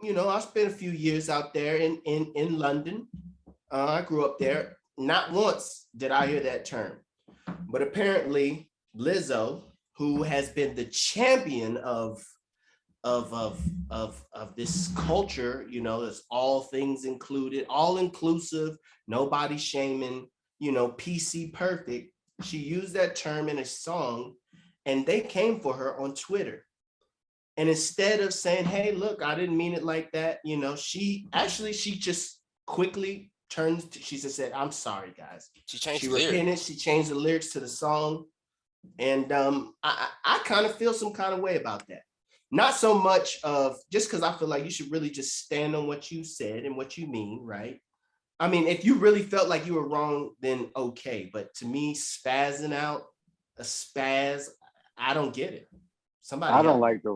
a few years out there in London. I grew up there. Not once did I hear that term, but apparently Lizzo, who has been the champion of this culture, there's all things included, all inclusive, nobody shaming, PC perfect. She used that term in a song, and they came for her on Twitter. And instead of saying, hey, look, I didn't mean it like that, she just quickly she just said, I'm sorry, guys. She repented, she changed the lyrics to the song. And I kind of feel some kind of way about that. Not so much of just because I feel like you should really just stand on what you said and what you mean, right? I mean, if you really felt like you were wrong, then okay. But to me, spazzing out, a spaz, I don't get it. I don't like the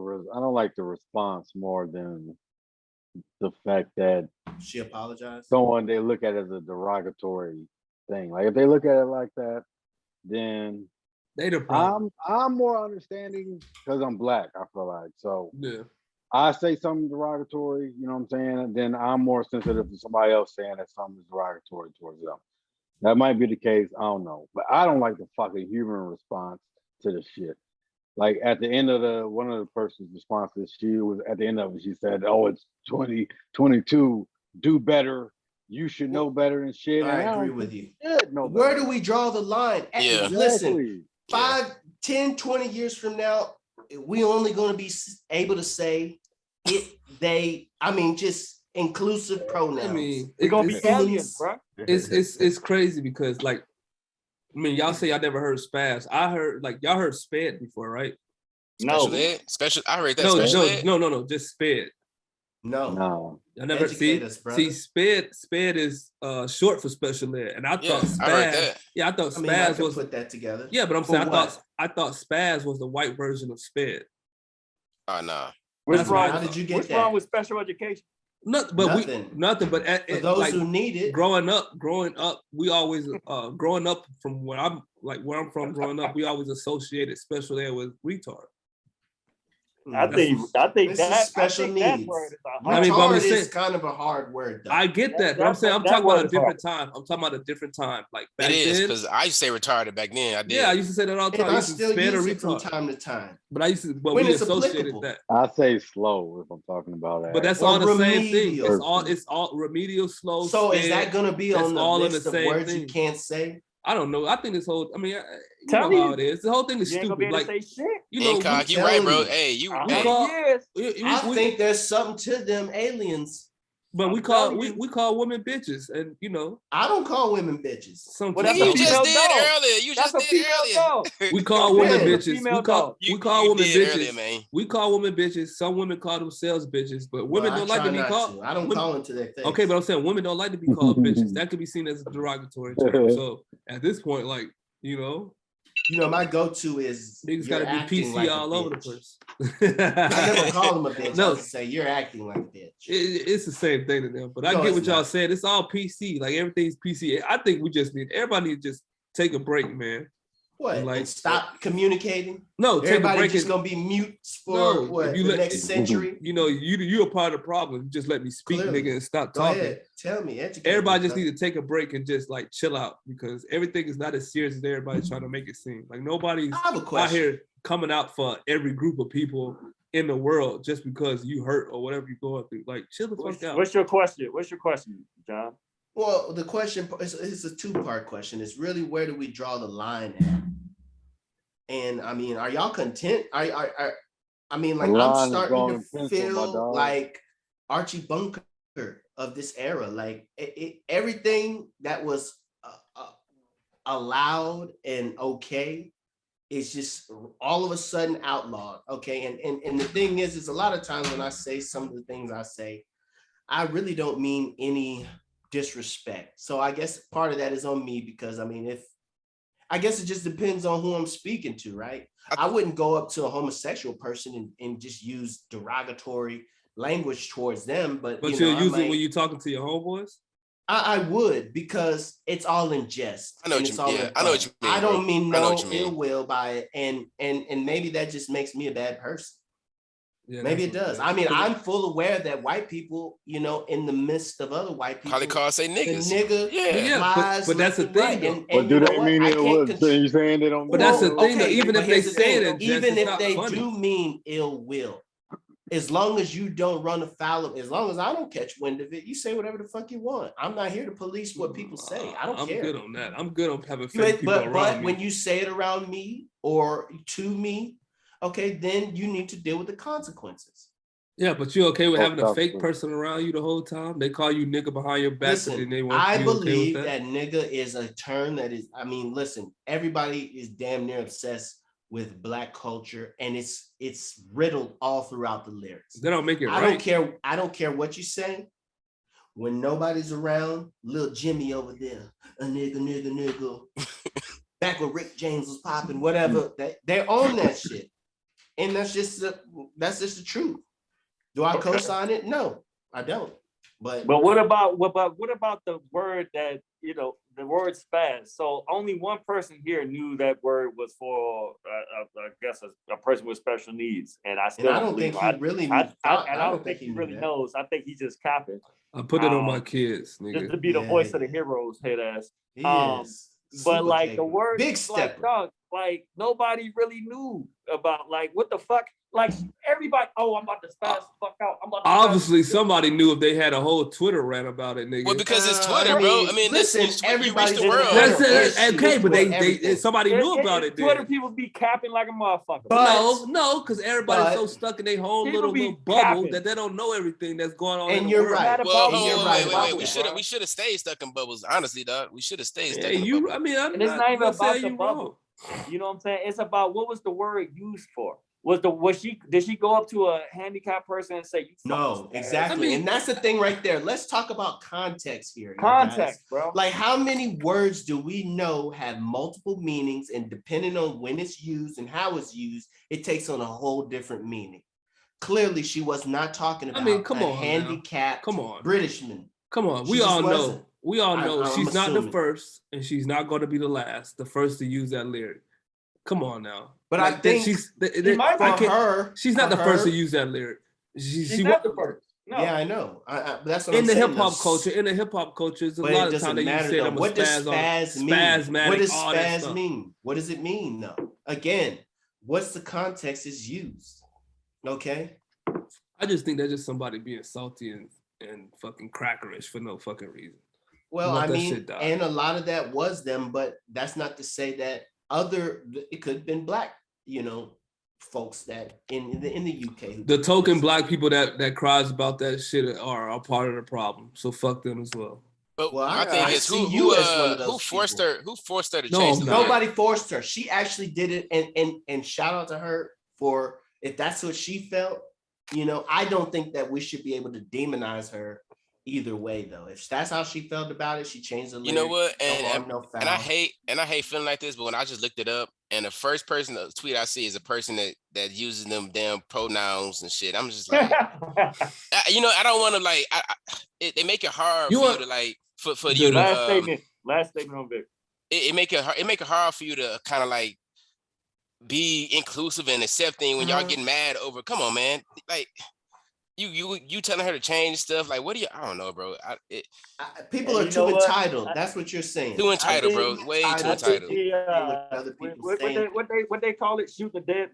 response more than the fact that she apologized. They look at it as a derogatory thing. Like if they look at it like that, then I'm more understanding because I'm black, I feel like. So yeah. I say something derogatory, you know what I'm saying? Then I'm more sensitive to somebody else saying that something is derogatory towards them. That might be the case, I don't know. But I don't like the fucking human response to the shit. Like at the end of one of the person's responses, at the end of it, she said, oh, it's 2022, do better. You should know better and shit. I agree with you. Where do we draw the line? Yeah. Listen, 5, 10, 20 years from now, we only going to be able to say it, they, just inclusive pronouns. I mean, we're going to be aliens, bro. It's crazy because y'all say y'all never heard spaz. I heard, y'all heard sped before, right? No. Special ed? I heard that. No, just sped. No. I never see sped is short for special ed, and I thought spaz. I heard that. Yeah, I thought spaz was put that together. Yeah, but I'm saying I thought spaz was the white version of sped. Oh no. How did you get what's that? wrong with special education? Nothing. But for those who need it, growing up, we always growing up from where I'm from. Growing up, we always associated special ed with retard. I think that special needs. Retard is kind of a hard word, though. I get that, but I'm saying I'm talking about a different time. I'm talking about a different time. Like back it is then, because I used to say retarded back then. I did. Yeah, I used to say that all the time. I still use it from time to time. But we associated that. I say slow if I'm talking about that. But that's all the same thing. It's all remedial, slow. So is that going to be on the list of words you can't say? I don't know. I think this whole, you know how it is. The whole thing is stupid. Like, you right, bro. Hey, I think there's something to them aliens But we call women bitches, and you know. I don't call women bitches. Sometimes you just did earlier. You just did earlier. We call women bitches. We call women bitches. Earlier, man. We call women bitches. Some women call themselves bitches, but women don't like to be called. I don't call them to their face. Okay, but I'm saying women don't like to be called bitches. That could be seen as a derogatory term. So at this point, like, you know, my go-to is niggas gotta be PC like all over the place. I never call them a bitch. No, I just say you're acting like a bitch. It's the same thing to them. But I get what y'all saying. It's all PC. Like everything's PC. I think everybody need to just take a break, man. What? And like stop communicating? No, everybody just gonna be mutes for the next century. You know, you're a part of the problem. Just let me speak, nigga, and stop talking. Go ahead. Tell me, educate everybody me, just need to take a break and just like chill out because everything is not as serious as everybody's trying to make it seem. Like nobody's out here coming out for every group of people in the world just because you hurt or whatever you're going through. Like chill the fuck out. What's your question, John? Well, the question is a two-part question. It's really where do we draw the line at? And I mean, are y'all content? I mean, like I'm starting to feel like Archie Bunker of this era. Like everything that was allowed and okay is just all of a sudden outlawed. Okay, and the thing is a lot of times when I say some of the things I say, I really don't mean any disrespect. So I guess part of that is on me because I mean, I guess it just depends on who I'm speaking to, right? I wouldn't go up to a homosexual person and just use derogatory language towards them, but you'll use it when you're talking to your homeboys? I would because it's all in jest. I know what you mean. I know what you mean. I don't mean no ill will by it, and maybe that just makes me a bad person. Yeah, maybe it does. I mean, I'm full aware that white people, you know, in the midst of other white people, probably say niggas. But that's the thing. But do they mean it was? So you saying they don't? But that's the thing. Even if they say it, even if they do mean ill will, as long as you don't run afoul of, as long as I don't catch wind of it, you say whatever the fuck you want. I'm not here to police what people say. I don't care. I'm good on that. I'm good on having fake people around me. But when you say it around me or to me, okay, then you need to deal with the consequences. Yeah, but you okay with having a fake person around you the whole time? They call you nigga behind your back. Listen, I believe that nigga is a term that is, I mean, listen, everybody is damn near obsessed with Black culture, and it's riddled all throughout the lyrics. They don't make it right. I don't care what you say. When nobody's around, little Jimmy over there, a nigga. Back when Rick James was popping, whatever, they're on that shit. And that's just the truth. Do I co-sign it? No, I don't. But what about the word that, you know, the word spaz? So only one person here knew that word was for I guess a person with special needs, and I don't think he really knows. I think he's just capping. I put it on my kids, nigga. Just to be the voice of the heroes, head ass. He is. But like the word big step, like nobody really knew about like what the fuck. Like everybody, I'm about to spaz the fuck out. Obviously, somebody knew if they had a whole Twitter rant about it, nigga. Well, because it's Twitter, bro. I mean, listen, everybody's the world. Okay, but they somebody knew about it. Twitter people be capping like a motherfucker. No, because everybody's so stuck in their whole little bubble that they don't know everything that's going on. And you're right. Wait. We should have stayed stuck in bubbles. Honestly, dog, we should have stayed stuck in bubbles. I mean, it's not even about the bubble. You know what I'm saying? It's about what was the word used for. Did she go up to a handicapped person and say, no, exactly. I mean, and that's the thing right there. Let's talk about context here. Context, bro. Like, how many words do we know have multiple meanings, and depending on when it's used and how it's used, it takes on a whole different meaning. Clearly, she was not talking about a handicapped Britishman. Come on, we all know. We all know she's not the first, and she's not going to be the last. The first to use that lyric. Come on now. But like, I think she's not the first to use that lyric. She's not the first. No. Yeah, I know. That's what in the hip hop culture. In the hip hop culture, there's a lot of time that you say I'm a spaz mean? What does spaz mean? What does it mean though? Again, what's the context is used? Okay. I just think that's just somebody being salty and fucking crackerish for no fucking reason. Well, I mean, and a lot of that was them, but that's not to say that it could have been Black, you know, folks that in the UK. The token black people that cries about that shit are part of the problem. So fuck them as well. But my thing is, who forced her to change the Nobody forced her. She actually did it, and shout out to her for if that's what she felt. You know, I don't think that we should be able to demonize her either way, though. If that's how she felt about it, she changed the lyrics. You know what? And I hate feeling like this, but when I just looked it up, and the first person the tweet I see is a person that uses them damn pronouns and shit. I'm just like, I don't want to like. They make it hard for you to like for you to last statement on Vic. It make it hard for you to kind of like be inclusive and accepting when y'all getting mad over. Come on, man, like. You telling her to change stuff? Like, what do you? I don't know, bro. People are too entitled. That's what you're saying. Too entitled, bro. Way too entitled. What they call it?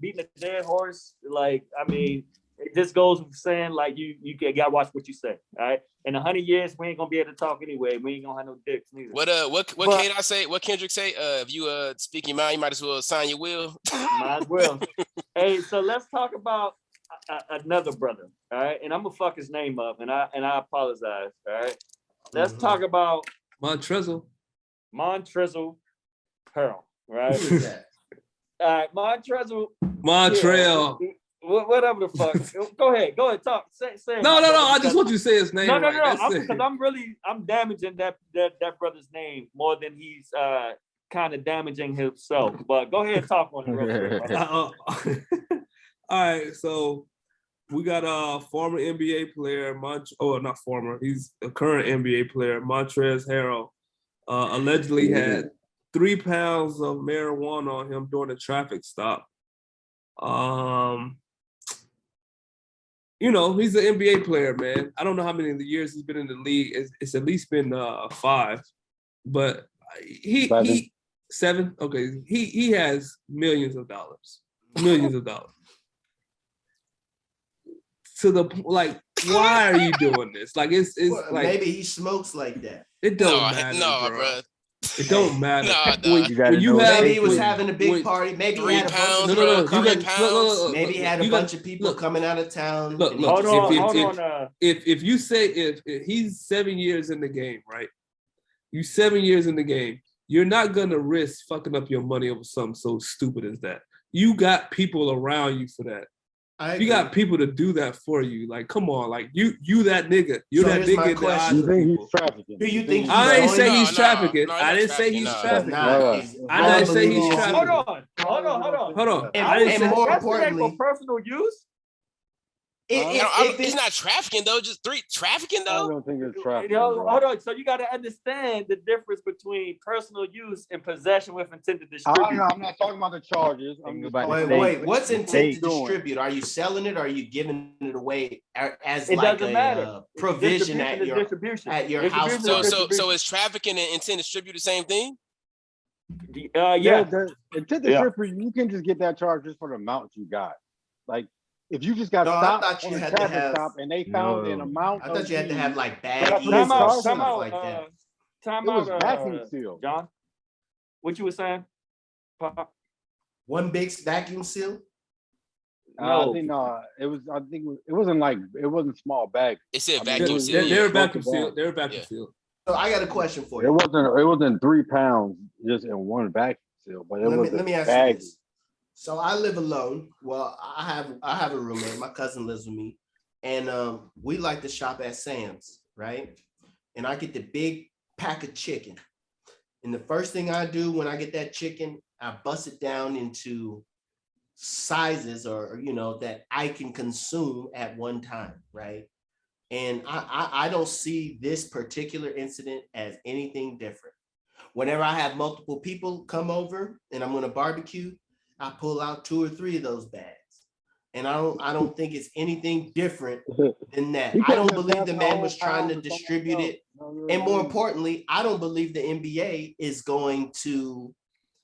Beating a dead horse. Like, I mean, it just goes with saying like you gotta watch what you say. All right. In 100 years, we ain't gonna be able to talk anyway. We ain't gonna have no dicks neither. What Kate say? What Kendrick say? If you speak your mind, you might as well sign your will. Might as well. Hey, so let's talk about another brother, all right, and I'm gonna fuck his name up, and I apologize, all right. Let's talk about Motrezl Harrell, right? Who is that? All right, Motrezl. Whatever the fuck. Go ahead, talk. Say. No. I just want you to say his name. No. Because I'm damaging that brother's name more than he's kind of damaging himself. But go ahead and talk on it real quick. All right, so we got a former NBA player, not former, he's a current NBA player, Motrezl Harrell, allegedly had 3 pounds of marijuana on him during a traffic stop. He's an NBA player, man. I don't know how many of the years he's been in the league. It's at least been 5, but he 7. Okay, he has millions of dollars. To the like, why are you doing this? Like, it's like maybe he smokes like that. It don't matter, bro. It don't matter. Maybe he was having a big party. Maybe he had a bunch of pounds. Maybe he had a bunch of people coming out of town. Hold on. If you say if he's 7 years in the game, right? You 7 years in the game. You're not gonna risk fucking up your money over something so stupid as that. You got people around you for that. You got people to do that for you. Like, come on, like you that nigga. You that nigga in the eyes of people. Do you think? I didn't say he's trafficking. I didn't say he's trafficking. I didn't say he's trafficking. Hold on. And more importantly, for personal use. He's not trafficking though. Just trafficking though. I don't think it's trafficking. Hold on. So you got to understand the difference between personal use and possession with intent to distribute. I'm not talking about the charges. Wait. What's intent to distribute? Are you selling it? Or are you giving it away as it like doesn't matter. Provision at your house? So is trafficking and intent to distribute the same thing? Yeah. Intent to distribute, you can just get that charge just for the amount you got. Like, if you just got stopped on a traffic stop and they found an amount, I thought you had to have like baggies or something like that. Time it was out, vacuum seal. John, what you were saying? Pop? One big vacuum seal? No. It wasn't small bag. It said vacuum seal. They're vacuum seal. They're vacuum seal. So I got a question for you. It wasn't 3 pounds just in one vacuum seal, but let me ask you this. So I live alone. Well, I have a roommate. My cousin lives with me, and we like to shop at Sam's, right? And I get the big pack of chicken, and the first thing I do when I get that chicken, I bust it down into sizes or that I can consume at one time, right? And I don't see this particular incident as anything different. Whenever I have multiple people come over and I'm going to barbecue, I pull out 2 or 3 of those bags, and I don't think it's anything different than that. I don't believe the man was trying to distribute it, and more importantly, I don't believe the NBA is going to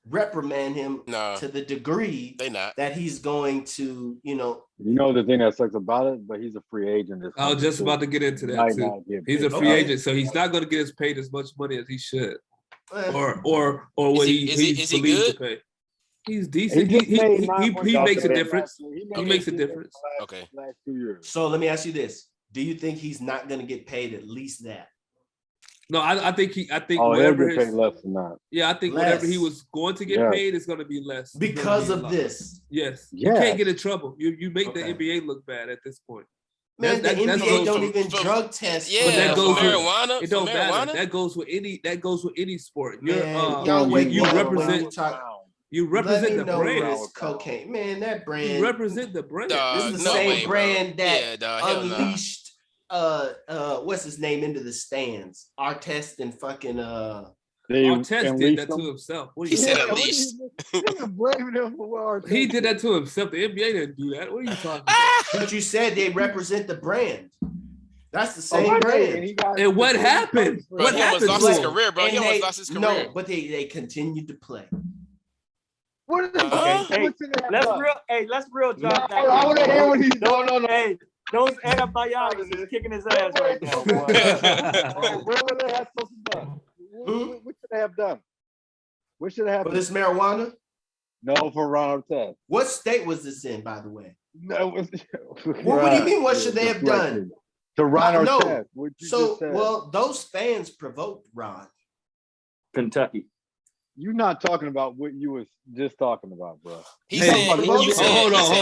reprimand him to the degree that he's going to, the thing that sucks about it, but he's a free agent. I was just about to get into that too. He's a free agent, so he's not going to get paid as much money as he should, or what he's believed to pay. He's decent. He makes a difference. He makes a difference. Okay. Last 2 years. So let me ask you this: do you think he's not going to get paid at least that? No, I think whatever he'll get paid less than that. Yeah, I think whatever he was going to get paid is going to be less because of this. Yes, you can't get in trouble. You make the NBA look bad at this point. Man, the NBA don't even drug test. Yeah, that goes marijuana. It don't matter. That goes with any sport. You represent the brand. Cocaine, man. That brand. You represent the brand. This is the same brand that unleashed what's his name into the stands. Artest and fucking Artest did that to himself. He said unleashed. He did that to himself. The NBA didn't do that. What are you talking about? But you said they represent the brand. That's the same brand. And what happened? Bro, he almost lost his career, bro. He almost lost his career. No, but they continued to play. What is this? Let's real John. I want to hear what he's doing. No. Hey, those antibiotics is kicking his ass right now, boy. Where would they have supposed to done? What should they have done? What should have happened? For this marijuana? No, for Ron Artest. What state was this in, by the way? No, what do you mean? What should they have done? To Ron Artest. No. So, those fans provoked Ron. Kentucky. You're not talking about what you was just talking about, bro. Hold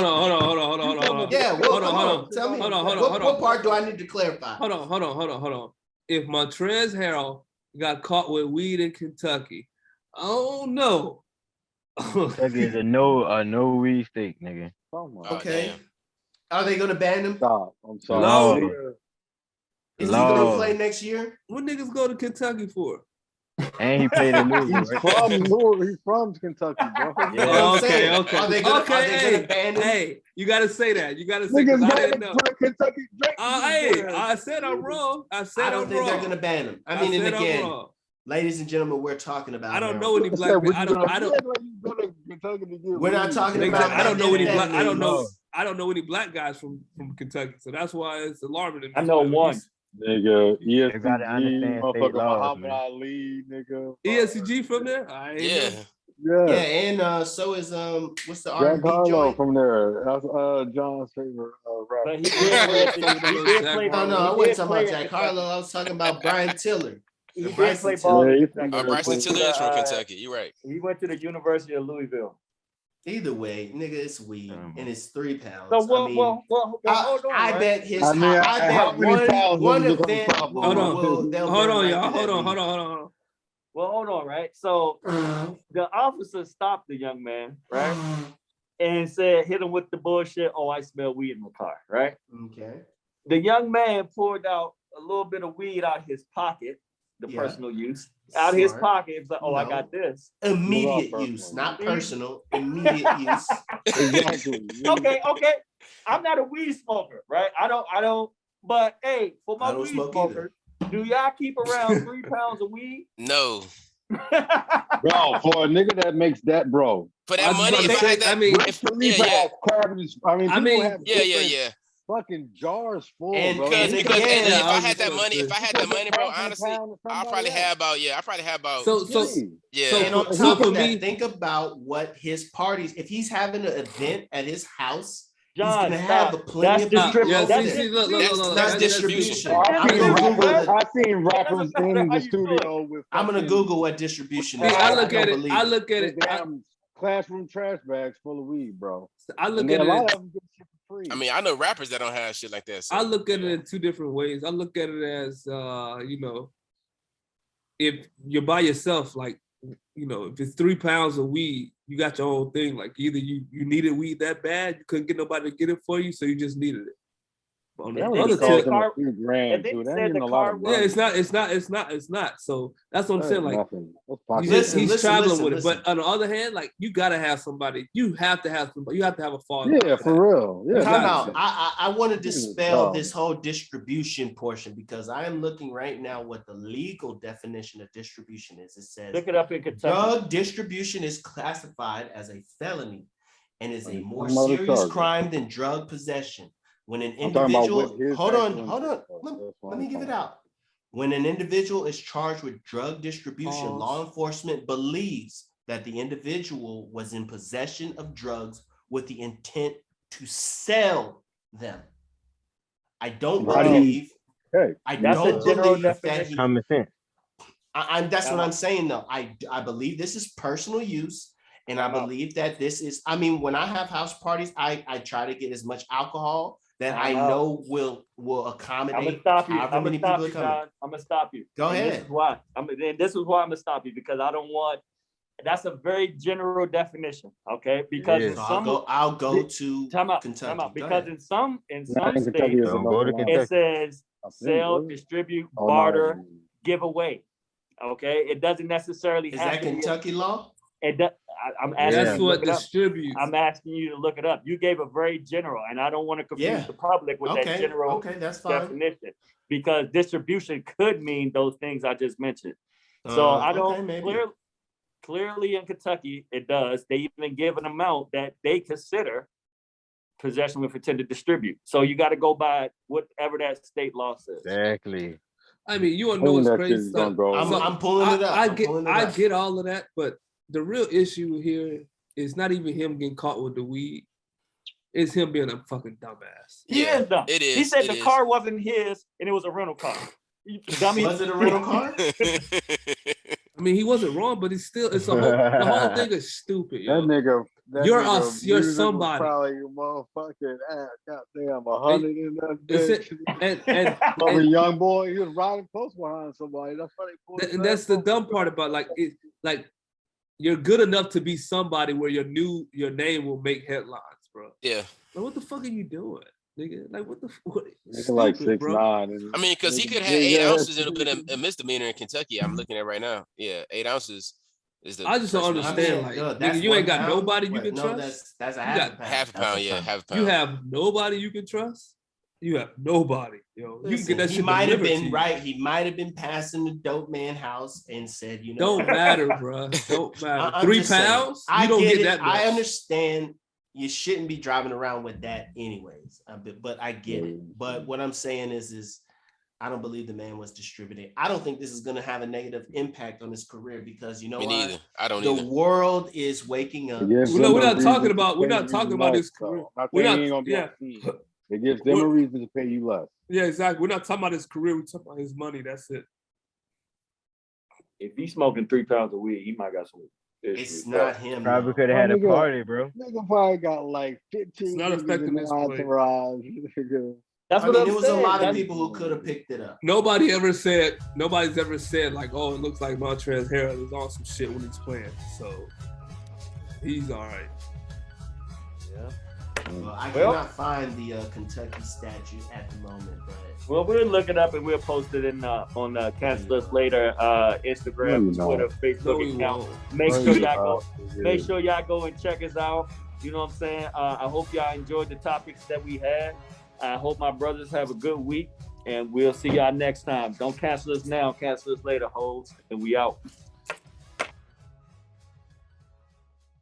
on. Yeah, hold on. Tell me. What part do I need to clarify? Hold on. If Motrezl Harrell got caught with weed in Kentucky, oh no. That is a no weed state, nigga. Okay. Are they gonna ban him? Stop. I'm sorry. No. Is he gonna play next year? What niggas go to Kentucky for? And he played in Louisville. He's from Kentucky, bro. Yeah. Okay. Are they gonna ban him? Hey, you gotta say that. You gotta say niggas I didn't know. Kentucky Drake. I said I'm wrong. I don't think they're gonna ban him. I mean, and again, ladies and gentlemen, we're talking about. I don't know any black. I don't. We're not talking about. I don't know any black. I don't know any black guys from Kentucky, so that's why it's alarming. I know one. Nigga, ESCG, motherfucker Muhammad Ali, nigga. ESCG from there? Yeah, and so is what's the R&B joint? Harlow from there. That's John's favorite rapper. No, I wasn't talking about Jack Harlow. I was talking about Brian Tiller. Bryson Tiller Bryson Tiller is from Kentucky. You're right. He went to the University of Louisville. Either way, nigga, it's weed and it's 3 pounds. So hold on. I bet his. I bet one event. Hold on, y'all. Hold on. Well, hold on, right? So the officer stopped the young man, right, and said, "Hit him with the bullshit." Oh, I smell weed in the car, right? Okay. The young man pulled out a little bit of weed out of his pocket, personal use. Out of his pocket, it's like, oh, no. I got this. Immediate use, not personal. Immediate use. Exactly. Okay. I'm not a weed smoker, right? I don't. But hey, for my weed smokers, do y'all keep around 3 pounds of weed? No. Bro, for a nigga that makes that, bro. For that money, yeah. Fucking jars full, and bro. If I had that money, bro, honestly, I probably have about. So and on top of that, think about what his parties. If he's having an event at his house, John, he's gonna have a plenty of distribution. That's distribution. I've seen rappers in the studio with. I'm gonna Google what distribution is. I look at it. Classroom trash bags full of weed, bro. I look at it. I mean, I know rappers that don't have shit like that. So, I look at it in 2 different ways. I look at it as, if you're by yourself, like, if it's 3 pounds of weed, you got your own thing. Like either you needed weed that bad, you couldn't get nobody to get it for you, so you just needed it. On the other tip, it's not. So that's what I'm saying. Like he's traveling with it. But on the other hand, like you gotta have somebody. You have to have somebody. You have to have a father. Yeah, for real. Yeah. Time out. I want to dispel this whole distribution portion because I am looking right now what the legal definition of distribution is. It says look it up in Kentucky. Drug distribution is classified as a felony and is a more serious crime than drug possession. When an individual, hold on, let me give it out. When an individual is charged with drug distribution, law enforcement believes that the individual was in possession of drugs with the intent to sell them. I don't believe. I don't believe that he. Common sense. That's what I'm saying, though. I believe this is personal use, and I believe that this is. I mean, when I have house parties, I try to get as much alcohol that I know will accommodate. I'm gonna stop you. Go ahead. This is why. This is why I'm gonna stop you, because I don't want. That's a very general definition, okay? Because I'll go to Kentucky. Because in some states it says sell, distribute, barter, give away. Okay, it doesn't necessarily. Is that Kentucky law? I'm asking. That's what distributes. I'm asking you to look it up. You gave a very general, and I don't want to confuse the public with that general definition, because distribution could mean those things I just mentioned. So I don't clearly in Kentucky it does. They even give an amount that they consider possession with intent to distribute. So you got to go by whatever that state law says. Exactly. I mean, you know what's crazy? I'm pulling it up. I get all of that, but the real issue here is not even him getting caught with the weed. It's him being a fucking dumbass. He is dumb. It is. He said the car wasn't his and it was a rental car. Dummy. Was it a rental car? I mean, he wasn't wrong, but it's the whole thing is stupid. Yo. That You're somebody. Probably your motherfucking ass. Goddamn, 100 in that bitch. And a young boy, he was riding close behind somebody. That's funny. And that's the dumb part about like you're good enough to be somebody where your name will make headlines, bro. Yeah. Like, what the fuck are you doing? Nigga, like what the fuck? Like 6'9". I mean, because he could have 8 ounces, it would have been a misdemeanor in Kentucky. I'm looking at right now. Yeah, 8 ounces is the. I just don't understand. Nigga, you ain't got nobody you can trust. That's a half a pound. Yeah, half a pound. You have nobody you can trust. You have nobody. Yo, listen, you can get that shit. He might have been right. He might have been passing the dope man house and said, don't matter, bro. Don't matter. 3 pounds. You don't get that much. I understand. You shouldn't be driving around with that anyways, but I get it. But what I'm saying is I don't believe the man was distributing. I don't think this is going to have a negative impact on his career, because you know what? Neither. I don't the either. world is waking up. We're not talking about his career. It gives them a reason to pay you less. Yeah, exactly. We're not talking about his career. We're talking about his money. That's it. If he's smoking 3 pounds of weed, he might got some. It's not him. Probably could have had a party, bro. Nigga probably got like 15. It's not affecting his entourage. That's what it was a lot of people who could have picked it up. Nobody's ever said like, oh, it looks like Motrezl Harrell is on some shit when he's playing. So he's all right. Yeah. Well, I cannot find the Kentucky statute at the moment, but we'll look it up and we'll post it on Cancel Us Later Instagram, Twitter, Facebook account. Make sure y'all go and check us out. You know what I'm saying? I hope y'all enjoyed the topics that we had. I hope my brothers have a good week, and we'll see y'all next time. Don't cancel us now, cancel us later, hoes, and we out.